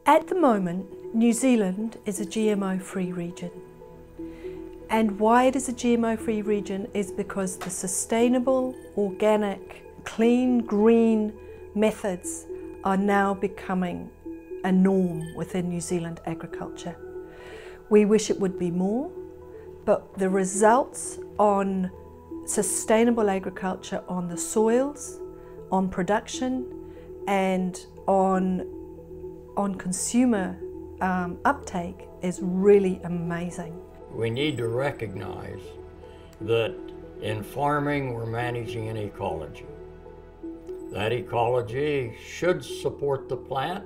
At the moment, New Zealand is a GMO-free region. And why it is a GMO-free region is because the sustainable, organic, clean, green methods are now becoming a norm within New Zealand agriculture. We wish it would be more, but the results on sustainable agriculture on the soils, on production, and on consumer uptake is really amazing. We need to recognize that in farming we're managing an ecology. That ecology should support the plant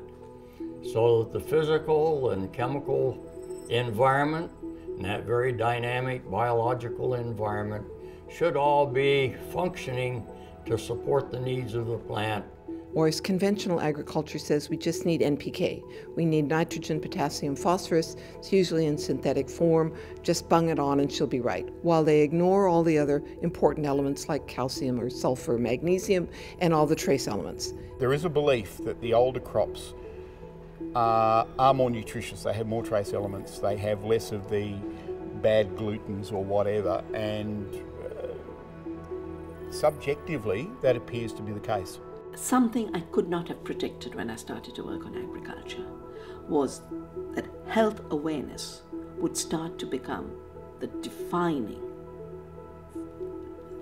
so that the physical and chemical environment and that very dynamic biological environment should all be functioning to support the needs of the plant. Whereas conventional agriculture says we just need NPK. We need nitrogen, potassium, phosphorus. It's usually in synthetic form. Just bung it on and she'll be right. While they ignore all the other important elements like calcium or sulfur, magnesium, and all the trace elements. There is a belief that the older crops are more nutritious. They have more trace elements. They have less of the bad glutens or whatever. And subjectively, that appears to be the case. Something I could not have predicted when I started to work on agriculture was that health awareness would start to become the defining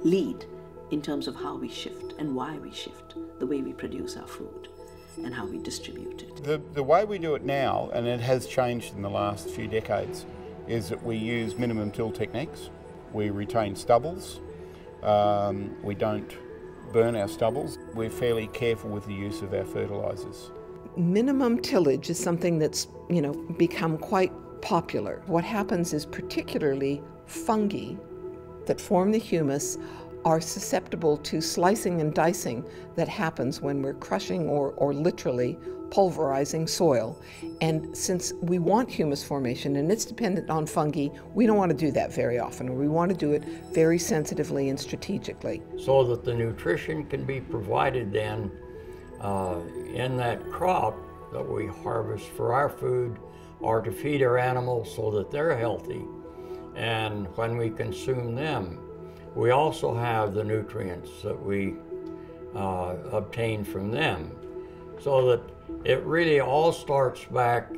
lead in terms of how we shift and why we shift, the way we produce our food and how we distribute it. The way we do it now, and it has changed in the last few decades, is that we use minimum till techniques. We retain stubbles. We don't burn our stubbles. We're fairly careful with the use of our fertilisers. Minimum tillage is something that's, become quite popular. What happens is particularly fungi that form the humus are susceptible to slicing and dicing that happens when we're crushing or literally pulverizing soil. And since we want humus formation and it's dependent on fungi, we don't want to do that very often. We want to do it very sensitively and strategically. So that the nutrition can be provided then in that crop that we harvest for our food or to feed our animals so that they're healthy. And when we consume them, we also have the nutrients that we obtain from them. So that it really all starts back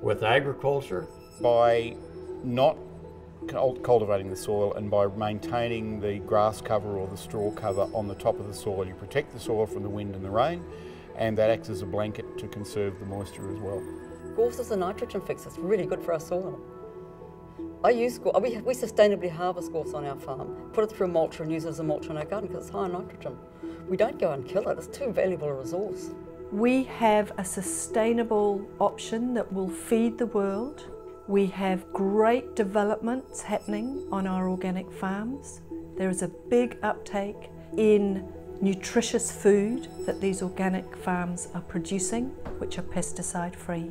with agriculture. By not cultivating the soil and by maintaining the grass cover or the straw cover on the top of the soil, you protect the soil from the wind and the rain, and that acts as a blanket to conserve the moisture as well. Gorse is a nitrogen fix. It's really good for our soil. I use gorse. We sustainably harvest gorse on our farm, put it through a mulcher and use it as a mulcher in our garden because it's high in nitrogen. We don't go and kill it. It's too valuable a resource. We have a sustainable option that will feed the world. We have great developments happening on our organic farms. There is a big uptake in nutritious food that these organic farms are producing, which are pesticide-free.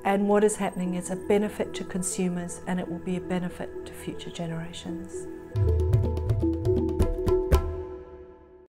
And what is happening is a benefit to consumers, and it will be a benefit to future generations.